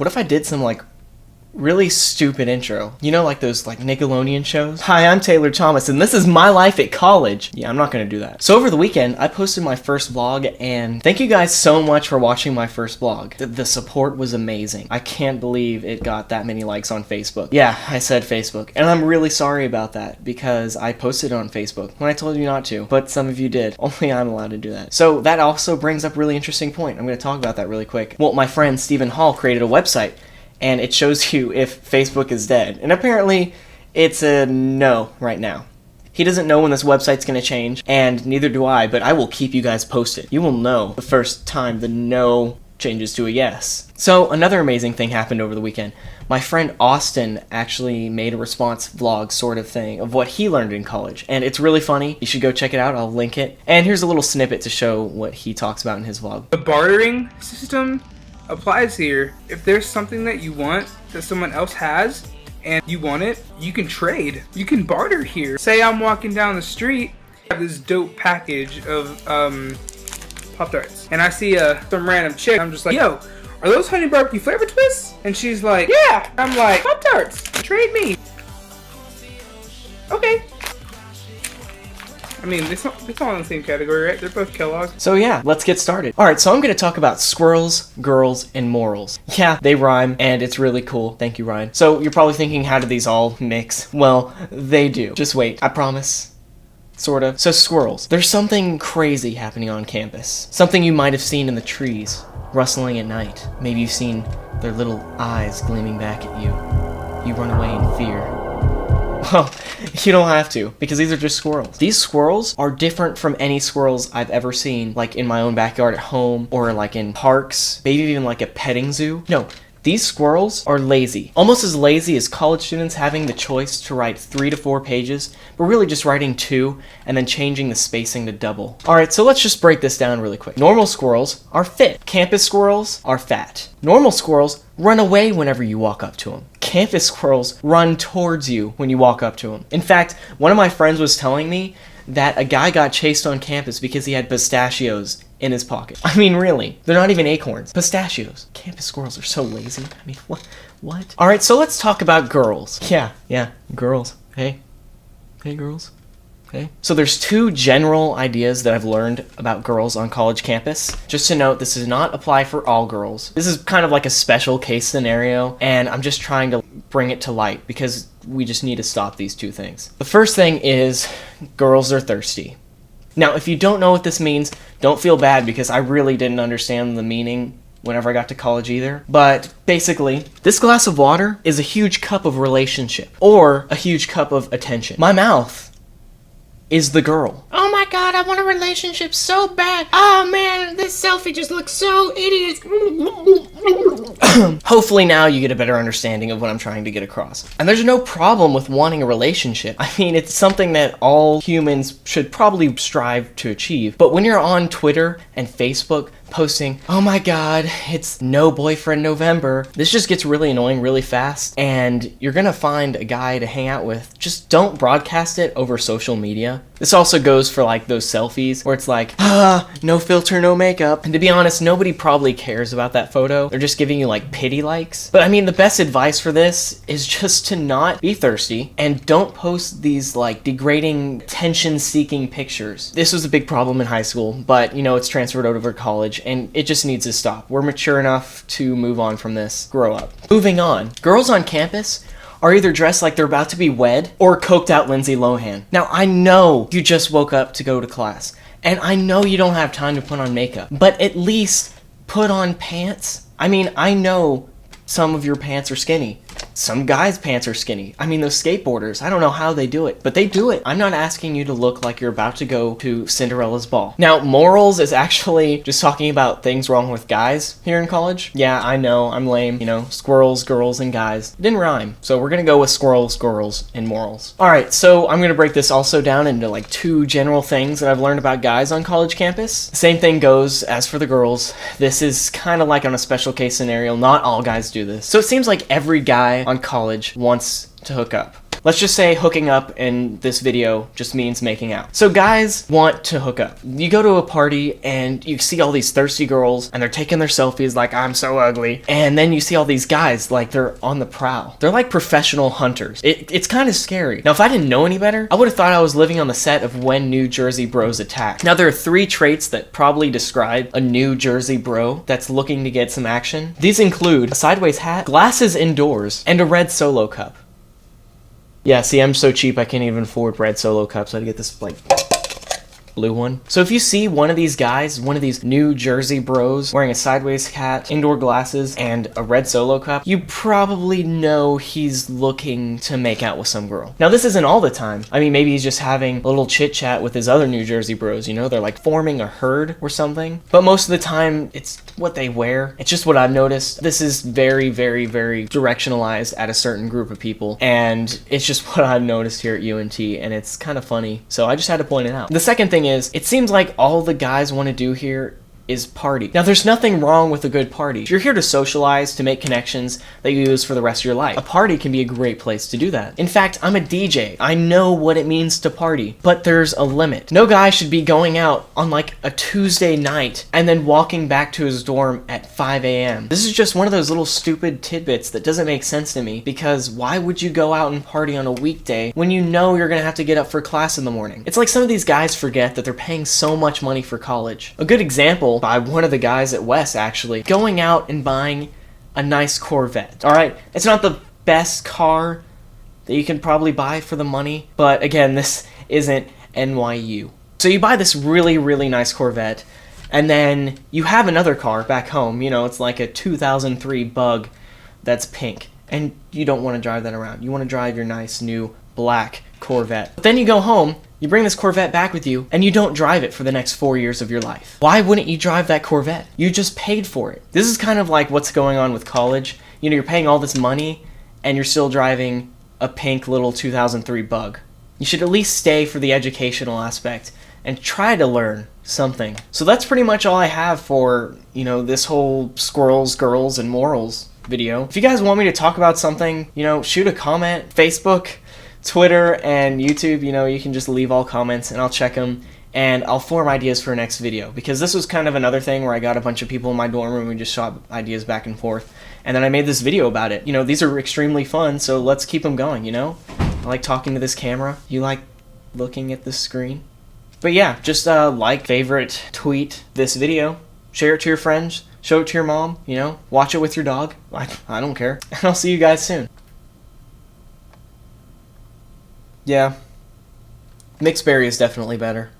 What if I did some like really stupid intro? You know, like those like Nickelodeon shows? Hi, I'm Taylor Thomas, and this is my life at college. Yeah, I'm not gonna do that. So over the weekend, I posted my first vlog, and thank you guys so much for watching my first vlog. The support was amazing. I can't believe it got that many likes on Facebook. Yeah, I said Facebook, and I'm really sorry about that, because I posted it on Facebook when I told you not to, but some of you did. Only I'm allowed to do that. So that also brings up a really interesting point. I'm gonna talk about that really quick. Well, my friend Stephen Hall created a website, and it shows you if Facebook is dead. And apparently, it's a no right now. He doesn't know when this website's gonna change, and neither do I, but I will keep you guys posted. You will know the first time the no changes to a yes. So another amazing thing happened over the weekend. My friend Austin actually made a response vlog sort of thing of what he learned in college, and it's really funny. You should go check it out. I'll link it. And here's a little snippet to show what he talks about in his vlog. The bartering system applies here. If there's something that you want that someone else has and you want it, you can trade. You can barter here. Say I'm walking down the street, I have this dope package of Pop-Tarts, and I see some random chick. I'm just like, yo, are those honey barbecue flavor twists? And she's like, yeah. I'm like, Pop-Tarts, trade me. Okay. I mean, it's all in the same category, right? They're both Kellogg's. So yeah, let's get started. Alright, so I'm going to talk about squirrels, girls, and morals. Yeah, they rhyme, and it's really cool. Thank you, Ryan. So you're probably thinking, how do these all mix? Well, they do. Just wait, I promise. Sort of. So squirrels. There's something crazy happening on campus. Something you might have seen in the trees, rustling at night. Maybe you've seen their little eyes gleaming back at you. You run away in fear. Well, you don't have to, because these are just squirrels. These squirrels are different from any squirrels I've ever seen, like in my own backyard at home, or like in parks, maybe even like a petting zoo. No, these squirrels are lazy. Almost as lazy as college students having the choice to write 3 to 4 pages, but really just writing 2 and then changing the spacing to double. Alright, so let's just break this down really quick. Normal squirrels are fit. Campus squirrels are fat. Normal squirrels run away whenever you walk up to them. Campus squirrels run towards you when you walk up to them. In fact, one of my friends was telling me that a guy got chased on campus because he had pistachios in his pocket. I mean, really, they're not even acorns. Pistachios. Campus squirrels are so lazy. I mean, what? Alright, so let's talk about girls. Yeah, girls. Hey, girls. Okay. So there's 2 general ideas that I've learned about girls on college campus. Just to note, this does not apply for all girls. This is kind of like a special case scenario, and I'm just trying to bring it to light because we just need to stop these 2 things. The first thing is girls are thirsty. Now, if you don't know what this means, don't feel bad because I really didn't understand the meaning whenever I got to college either. But basically, this glass of water is a huge cup of relationship or a huge cup of attention. My mouth is the girl. Oh my god, I want a relationship so bad. Oh man, this selfie just looks so idiot. Hopefully now you get a better understanding of what I'm trying to get across. And there's no problem with wanting a relationship. I mean, it's something that all humans should probably strive to achieve. But when you're on Twitter and Facebook posting, oh my god, it's no boyfriend November, this just gets really annoying really fast, and you're gonna find a guy to hang out with. Just don't broadcast it over social media. This also goes for like those selfies where it's like, no filter, no makeup. And to be honest, nobody probably cares about that photo. They're just giving you like pity likes. But I mean, the best advice for this is just to not be thirsty and don't post these like degrading, attention-seeking pictures. This was a big problem in high school, but you know, it's transferred over to college, and it just needs to stop. We're mature enough to move on from this. Grow up. Moving on. Girls on campus are either dressed like they're about to be wed or coked out Lindsay Lohan. Now, I know you just woke up to go to class, and I know you don't have time to put on makeup, but at least put on pants. I mean, I know some of your pants are skinny. Some guys' pants are skinny. I mean, those skateboarders, I don't know how they do it, but they do it. I'm not asking you to look like you're about to go to Cinderella's ball. Now, morals is actually just talking about things wrong with guys here in college. Yeah, I know, I'm lame. You know, squirrels, girls, and guys. It didn't rhyme, so we're gonna go with squirrels, girls, and morals. Alright, so I'm gonna break this also down into like 2 general things that I've learned about guys on college campus. The same thing goes as for the girls. This is kind of like on a special case scenario. Not all guys do this. So it seems like every guy on college wants to hook up. Let's just say hooking up in this video just means making out. So guys want to hook up. You go to a party and you see all these thirsty girls and they're taking their selfies like, I'm so ugly. And then you see all these guys like they're on the prowl. They're like professional hunters. It's kind of scary. Now, if I didn't know any better, I would have thought I was living on the set of When New Jersey Bros Attack. Now, there are 3 traits that probably describe a New Jersey bro that's looking to get some action. These include a sideways hat, glasses indoors, and a red Solo cup. Yeah, see, I'm so cheap I can't even afford red Solo cups. So I had to get this, like, blue one. So if you see one of these guys, one of these New Jersey bros wearing a sideways hat, indoor glasses, and a red Solo cup, you probably know he's looking to make out with some girl. Now, this isn't all the time. I mean, maybe he's just having a little chit chat with his other New Jersey bros, you know? They're like forming a herd or something. But most of the time, it's what they wear. It's just what I've noticed. This is very, very, very directionalized at a certain group of people. And it's just what I've noticed here at UNT, and it's kind of funny. So I just had to point it out. The second thing is, it seems like all the guys want to do here is party. Now, there's nothing wrong with a good party. If you're here to socialize, to make connections that you use for the rest of your life, a party can be a great place to do that. In fact, I'm a DJ. I know what it means to party, but there's a limit. No guy should be going out on like a Tuesday night and then walking back to his dorm at 5 a.m. This is just one of those little stupid tidbits that doesn't make sense to me, because why would you go out and party on a weekday when you know you're gonna have to get up for class in the morning? It's like some of these guys forget that they're paying so much money for college. A good example by one of the guys at West, actually, going out and buying a nice Corvette. Alright, it's not the best car that you can probably buy for the money, but again, this isn't NYU. So you buy this really, really nice Corvette, and then you have another car back home, you know, it's like a 2003 Bug that's pink, and you don't want to drive that around. You want to drive your nice new black Corvette. But then you go home, you bring this Corvette back with you, and you don't drive it for the next 4 years of your life. Why wouldn't you drive that Corvette? You just paid for it. This is kind of like what's going on with college. You know, you're paying all this money, and you're still driving a pink little 2003 Bug. You should at least stay for the educational aspect and try to learn something. So that's pretty much all I have for, you know, this whole Squirrels, Girls, and Morals video. If you guys want me to talk about something, you know, shoot a comment. Facebook, Twitter, and YouTube, you know, you can just leave all comments and I'll check them and I'll form ideas for a next video, because this was kind of another thing where I got a bunch of people in my dorm room and we just shot ideas back and forth, and then I made this video about it. You know, these are extremely fun, so let's keep them going, you know? I like talking to this camera. You like looking at the screen? But yeah, just like, favorite, tweet this video, share it to your friends, show it to your mom, you know, watch it with your dog. I don't care. And I'll see you guys soon. Yeah, mixed berry is definitely better.